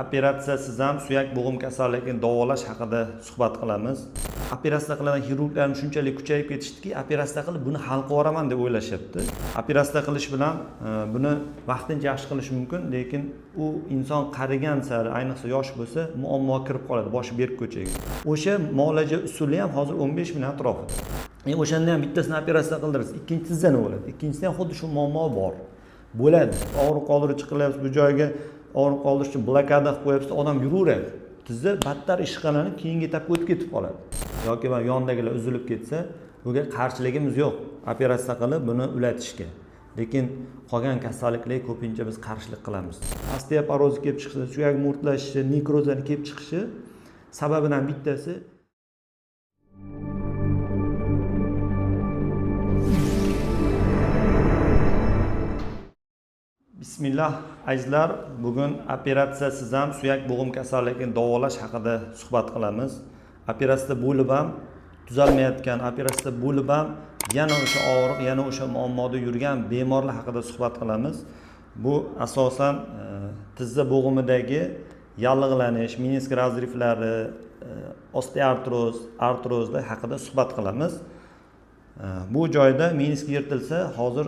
operatsiyasiz ham suyak bo'g'im kasalligini davolash haqida suhbat qilamiz. Operatsiya qiladigan xirurglarning shunchalik kuchayib ketishdiki, operatsiya qilib buni hal qilib yuboraman deb o'ylashyapti. Operatsiya qilish bilan buni vaqtincha yaxshi qilish mumkin, lekin u inson qarigan sari, ayniqsa yosh bo'lsa, muammo kirib qoladi, boshi berk ko'chaga. O'sha muolaja usuli ham hozir 15 ming atrofida. O'shanda ham bittasini operatsiya qildirasiz, ikkinchisida nima bo'ladi? Ikkinchisida ham xuddi shu muammo bor. Bo'ladi. Og'riq qoldiruvchi qilyapsiz, bu joyga og'riq qoldirish uchun blokada qilib qo'yapsiz, odam yuraveradi. Tizza battar ishqalanib, keyingi etapga o'tib ketib qoladi. Yoki yondagilar uzilib ketsa, bunga qarshiligimiz yo'q. Operatsiya qilib buni ulatishga. Lekin qolgan kasalliklarga ko'pincha biz qarshilik qilamiz. Osteoporoz kelib chiqishi, suyak mo'rtlashishi, nekrozlar kelib chiqishi sababidan bittasi Bismillah azizlar, bugun operatsiyasiz ham suyak bo'g'im kasalligini davolash haqida suhbat qilamiz. Operatsiya bo'lib ham tuzalmayotgan, operatsiya bo'lib ham yana o'sha og'riq, yana o'sha muammoda yurgan bemorlar haqida suhbat qilamiz. Bu asosan tizza bo'g'imidagi yallig'lanish, menisk razriflari, osteoartroz, artrozlar haqida suhbat qilamiz. Bu joyda menisk yirtilsa, hozir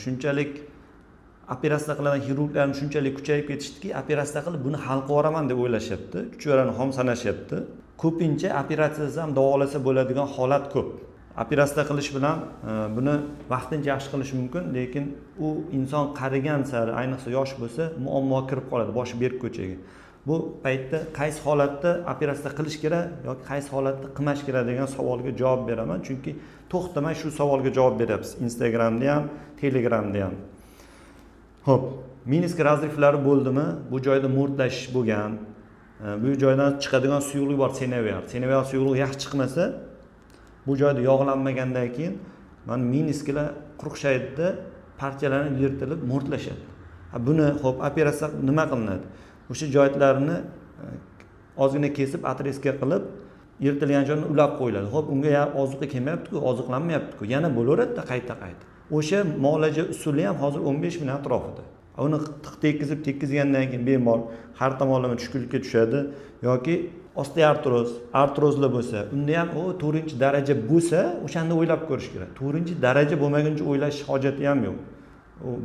shunchalik operatsiya qiladigan xirurglarning shunchalik kuchayib ketishdiki, operatsiya qilib buni hal qilib yuboraman deb o'ylashyapti. Kuchlarini xom sanashyapti. Ko'pincha operatsiyasiz ham davolasa bo'ladigan holat ko'p. Operatsiya qilish bilan buni vaqtincha yaxshi qilish mumkin, lekin u inson qarigan sari, ayniqsa yosh bo'lsa, muammo kirib qoladi, boshi berk ko'chaga. Bu paytda qaysi holatda operatsiya qilish kerak yoki qaysi holatda qilmash kerak degan savolga javob beraman, chunki to'xtamay shu savolga javob beryapsiz. Instagramda ham, Telegramda ham. Xo'p, menisk razriflari bo'ldimi? Bu joyda mo'rtlashish bo'lgan. Bu joydan chiqadigan suyuqlik bor, sinovial. Sinovial suyuqlik yaxshi chiqmasa, bu joyda yog'lanmagandan keyin mana menisklar quruqshaydi, parchalanib yirtilib mo'rtlashadi. Buni xo'p, operatsiya nima qilinadi? O'sha joylarni ozgina kesib, atreska qilib, yirtilgan joyni ulab qo'yiladi. Xo'p, unga ozuqa kelmayapti-ku, oziqlanmayapti-ku, yana bo'laveradi qayta-qayta. O'sha muolaja usuli ham hozir 15 ming atrofida. Uni tekkizgandan keyin bemor har tomonlama tushkunlikka tushadi yoki osteoartroz, artrozlar bo'lsa, unda ham o 4-daraja bo'lsa, o'shanda o'ylab ko'rish kerak. 4-daraja bo'lmaguncha o'ylash hojati ham yo'q.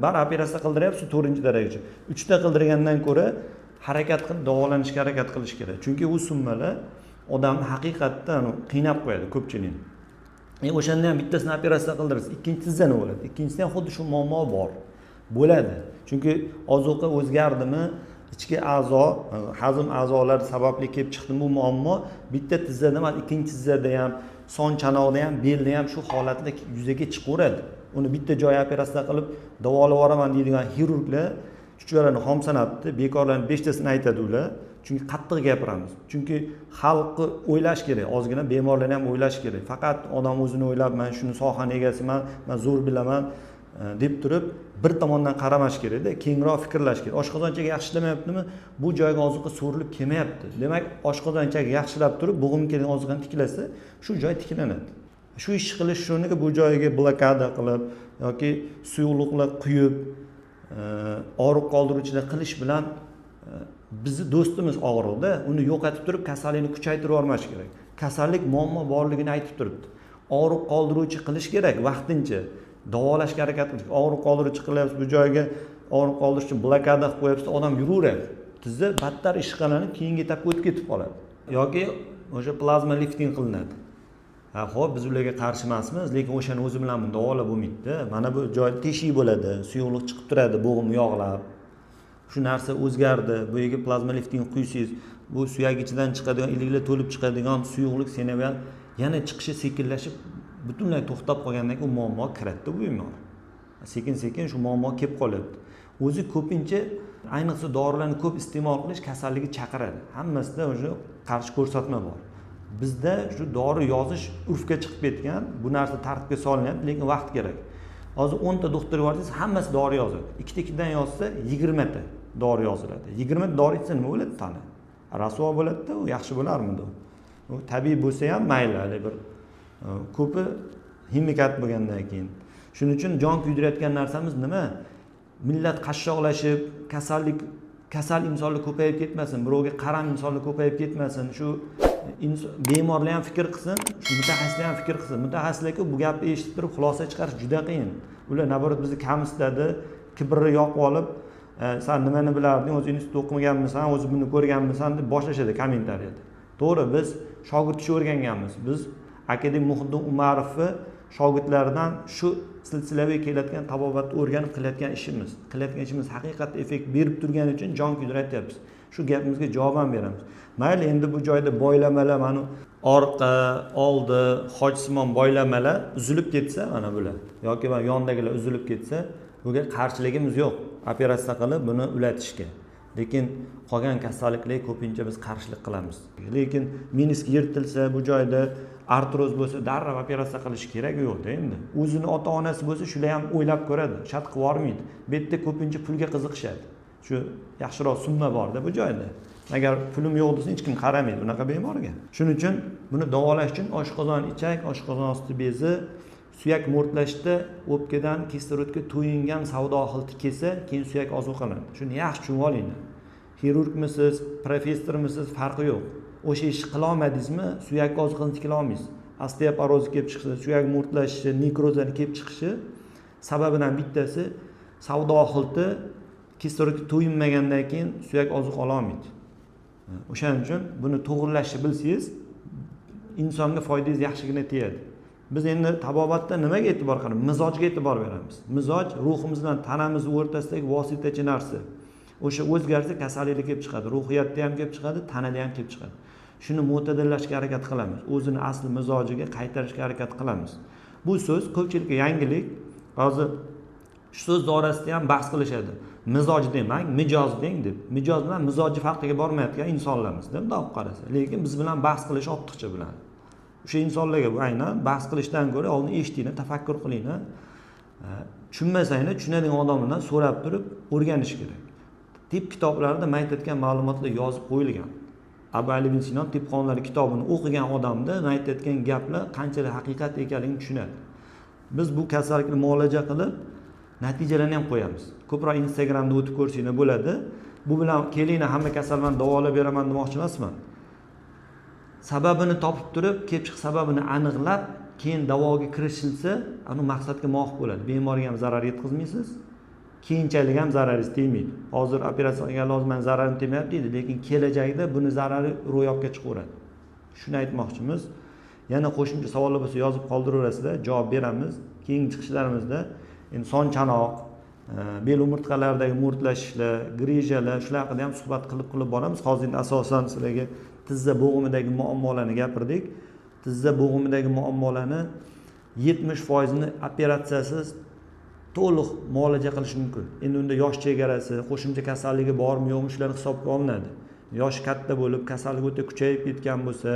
Bar operatsiya qildiryapsiz 4-daraja. 3ta qildirgandan ko'ra harakat qilib davolanishga harakat qilish kerak. Chunki u summalar odamni haqiqatdan qiynab qo'yadi ko'pchilikni. O'shanda ham bittasini operatsiya qildirasiz, ikkinchisida nima bo'ladi? Ikkinchisida ham xuddi shu muammo bor. Bo'ladi. Chunki ozuqa o'zgardimi, ichki a'zo, hazm a'zolari sababli kelib chiqdi bu muammo, bitta tizzada emas, ikkinchi tizzada ham, son chanoqda ham, belda ham shu holatlar yuzaga chiqaveradi. Uni bitta joy operatsiya qilib davolab yuboraman deydigan xirurglar chuchvarani xom sanabdi, bekorlarning 5tasini aytadi ular. Chunki qattiq gapiramiz. Chunki xalqni o'ylash kerak, ozgina bemorlarni ham o'ylash kerak. Faqat odam o'zini o'ylab, men shuni sohani egasiman, men zo'r bilaman deb turib, bir tomondan qaramash kerak-da, kengroq fikrlash kerak. Oshqozonchaga yaxshi ishlamayaptimi? Bu joyga ozuqa so'rilib kelmayapti. Demak, oshqozonchaga yaxshilab turib, bo'g'im kelgan ozuqani tiklasa, shu joy tiklanadi. Shu ish qilish shuniga bu joyiga blokada qilib yoki suyuqliklar quyib, og'riq qoldiruvchilar qilish bilan bizni do'stimiz og'riqda, uni yo'qotib turib kasallikni kuchaytirib yormash kerak. Kasallik muammo borligini aytib turibdi. Og'riq qoldiruvchi qilish kerak vaqtincha. Davolashga harakat qilish. Og'riq qoldiruvchi qilyapsiz, bu joyga og'riq qoldirish uchun blokada qilib qo'yapsiz, odam yuraveradi. Tizza battar ishqalanib, keyingi etapga o'tib ketib qoladi. Yoki o'sha plazma lifting qilinadi. Xo'p, biz ularga qarshi emasmiz, lekin o'shani o'zi bilan buni davolab bo'lmaydi. Mana bu joy teshik bo'ladi, suyuqlik chiqib turadi, bo'g'im yog'lab. Shu narsa o'zgardi. Bu yerga plazma lifting quysiz, bu suyak ichidan chiqadigan, iliklar to'lib chiqadigan suyuqlik sinovial yana chiqishi sekinlashib, butunlay to'xtab qolgandan keyin muammo kiradi bu bemor. Sekin-sekin shu muammo kelib qolyapti. O'zi ko'pincha ayniqsa dorilarni ko'p iste'mol qilish kasallikka chaqiradi. Hammasida o'sha qarshi ko'rsatma bor. Bizda shu dori yozish urfga chiqib ketgan, bu narsa tartibga solinyapti, lekin vaqt kerak. Hozir 10 ta doktor borsangiz, hammasi dori yozadi. Ikkita-ikkidan yozsa 20 ta dori yoziladi. 20 ta dori ichsa nima bo'ladi tana? Rasuvo bo'ladi-da, u yaxshi bo'larmidi? U tabiiy bo'lsa ham mayli, bir ko'pi himikat bo'lgandan keyin. Shuning uchun jon kuydirayotgan narsamiz nima? Millat qashshoqlashib, kasal insonlar ko'payib ketmasin, birovga qaram insonlar ko'payib ketmasin, shu bemorlar ham fikr qilsin, shu mutaxassislar ham fikr qilsin. Mutaxassislar bu gapni eshitib turib xulosa chiqarish juda qiyin. Ular naborat bizni kamsitadi, kibrni yoqib olib, sen nimani bilarding, o'zi institutda o'qimaganmisan, o'zi buni ko'rganmisan deb boshlashadi kommentariyada. To'g'ri, biz shogird kishi o'rganganmiz. Biz akademik Muhiddin Umarovni shogirdlaridan shu silsilaviy kelayotgan tabobatni o'rganib qilayotgan ishimiz haqiqatda effekt berib turgani uchun jon kuydirib aytyapmiz. Shu gapimizga javob ham beramiz. Mayli, endi bu joyda boylamalar, mana orqa, oldi, hojsimon boylamalar uzilib ketsa, mana bular yoki mana yondagilar uzilib ketsa, bunga qarshiligimiz yo'q. Operatsiya qilib buni ulatishga. Lekin qolgan kasalliklarga ko'pincha biz qarshilik qilamiz. Lekin menisk yirtilsa, bu joyda artroz bo'lsa, darrov operatsiya qilish kerak yo'q-da endi. O'zini ota-onasi bo'lsa, shular ham o'ylab ko'radi, shart qilib yormaydi. Bu yerda ko'pincha pulga qiziqishadi. Shu yaxshiroq summa bor-da bu joyda. Agar pulim yo'q desa, hech kim qaramaydi bunaqa bemorga. Shuning uchun buni davolash uchun oshqozon ichak, oshqozon osti bezi, suyak mo'rtlashda o'pkadan kislorodga to'yingan savdo xilti kelsa, keyin suyak ozuqalanadi. Shuni yaxshi tushunib olinglar. Xirurgmisiz, professormisiz farqi yo'q. O'sha ishni qila olmadingizmi, suyak ozuqani tikila olmaysiz. Osteoporoz kelib chiqishi, suyak mo'rtlashishi, nekrozlar kelib chiqishi sababidan bittasi savdo xilti kislorodga to'yinmagandan keyin suyak ozuq ola olmaydi. O'shaning uchun buni to'g'rilashni bilsangiz, insonga foydangiz yaxshigina tegadi. Biz endi tabobatda nimaga e'tibor qilamiz? Mizojga e'tibor beramiz. Mizoj ruhimiz bilan tanamiz o'rtasidagi vositachi narsa. O'sha o'zgarsa kasalliklar kelib chiqadi, ruhiyatda ham kelib chiqadi, tanada ham kelib chiqadi. Shuni mo'tadillashga harakat qilamiz. O'zini asl mizojiga qaytarishga harakat qilamiz. Bu so'z ko'pchilikka yangilik. Hozir shu so'z orasida ham bahs qilishadi. Mizoj demang, mijoz deng deb. Mijoz bilan mizoji farqiga bormayotgan insonlarmiz, deb da'vo qarasa. Lekin biz bilan bahs qilish ortiqcha bilan. O'sha insonlarga bu aynan bahs qilishdan ko'ra oldin eshitinglar, tafakkur qilinglar. Tushunmasanglar, tushunadigan odamlardan so'rab turib o'rganish kerak. Tib kitoblarida aytayotgan ma'lumotlar yozib qo'yilgan. Abu Ali ibn Sino tib qonunlari kitobini o'qigan odamda aytayotgan gaplar qanchalik haqiqat ekanligini tushunadi. Biz bu kasallikni muolaja qilib, natijalarni ham qo'yamiz. Ko'proq Instagramda o'tib ko'rsanglar bo'ladi. Bu bilan kelinglar, hamma kasallarni davolab beraman demoqchi emasman. Sababini topib turib, kelib chiq sababini aniqlab, keyin davoga kirishilsa, ana maqsadga muvofiq bo'ladi. Bemorga ham zarar yetkazmaysiz, keyinchalik ham zararingiz tegmaydi. Hozir operatsiya qilgan lozim men zararim tegmayapti deydi, lekin kelajakda buni zarari ro'yobga chiqaveradi. Shuni aytmoqchimiz. Yana qo'shimcha savollar bo'lsa yozib qoldiraverasizlar, javob beramiz. Keyingi chiqishlarimizda son chanoq, bel umurtqalaridagi mo'rtlashishlar, grijalar, shular haqida ham suhbat qilib boramiz. Hozir asosan sizlarga tizza bo'g'imidagi muammolarni gapirdik. Tizza bo'g'imidagi muammolarni 70%ni operatsiyasiz to'liq muolaja qilish mumkin. Endi unda yosh chegarasi, qo'shimcha kasalligi bormi yo'qmi shular hisobga olinadi. Yosh katta bo'lib, kasallik o'ta kuchayib ketgan bo'lsa,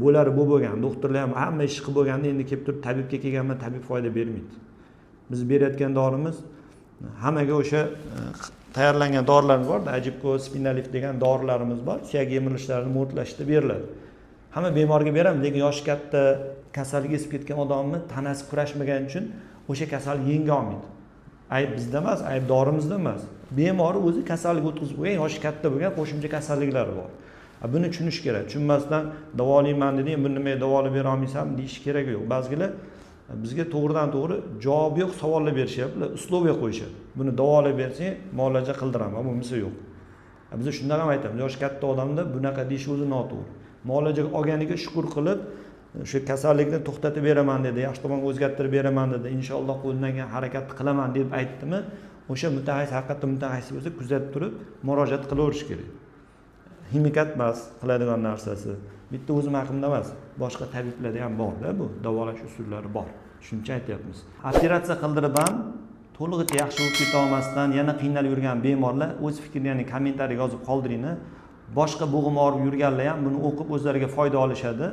bo'lari bo'lgan, doktorlar ham hamma ish qilib bo'lganda endi kelib turib tabibga kelganman, tabib foyda bermaydi. Biz berayotgan dorimiz hammaga o'sha tayyorlangan dorilarimiz bor, Ajibko, Spinalif degan dorilarimiz bor. Suyak yemilishlarini mo'rtlashda beriladi. Hamma bemorga beramiz, lekin yoshi katta, kasallik esib ketgan odamni tanasi kurashmagan uchun o'sha kasallik yenga olmaydi. Ayb bizda emas, ayb dorimizda emas. Bemor o'zi kasallik o'tkazib qo'ygan, yoshi katta bo'lgan qo'shimcha kasalliklari bor. Buni tushunish kerak. Tushunmasdan davolayman deding, buni nimaga davolab bera olmaysan deyish kerak yo'q. Ba'zilar bizga to'g'ridan to'g'ri javob yo'q, savollar berishyapti, uslubiga qo'yishadi. Buni davolab bersang, muolaja qildiraman, bunisi yo'q. Biz shundan ham aytamiz, yoshi katta odamda bunaqa deyish o'zi noto'g'ri. Muolajaga olganiga shukr qilib, shu kasallikni to'xtatib beraman dedi, yaxshi tomonga o'zgartirib beraman dedi, inshaalloh qo'limdan kelgan harakatni qilaman deb aytdimi, o'sha mutaxassis haqiqatda mutaxassis bo'lsa kuzatib turib murojaat qilaverish kerak. Himikat emas qiladigan narsasi. Bitta o'zim haqimda emas, boshqa tabiblarda ham bor-da, bu davolash usullari bor. Shuncha aytyapmiz. Operatsiya qildirib ham to'lig'icha yaxshi bo'lib keta olmasdan yana qiynalib yurgan bemorlar o'z fikrlarini kommentariyaga yozib qoldiringlar. Boshqa bo'g'im og'rib yurganlar ham buni o'qib o'zlariga foyda olishadi.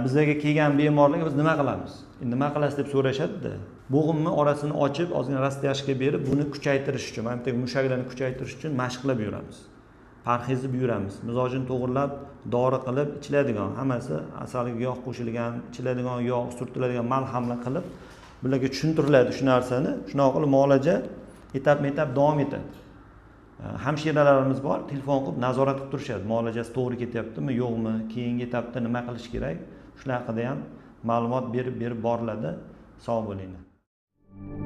Bizlarga kelgan bemorlarga biz nima qilamiz? Nima qilasiz deb so'rashadi-da. Bo'g'imni orasini ochib, ozgina rastlayashga berib, buni kuchaytirish uchun, mana bu mushaklarni kuchaytirish uchun mashq qilib yuramiz. Parhezib yuramiz. Mizojini to'g'rilab, dori qilib, ichiladigan, hammasi asaliga yog' qo'shilgan, ichiladigan yog', surtiladigan malhamlar qilib, bularga tushuntiriladi shu narsani. Shunaqa qilib muolaja etap-etap davom etadi. Hamshiralarimiz bor, telefon qilib nazorat qilib turishadi. Muolajasi to'g'ri ketyaptimi, yo'qmi, keyingi etapda nima qilish kerak? Shular haqida ham ma'lumot berib boriladi. Sog' bo'linglar.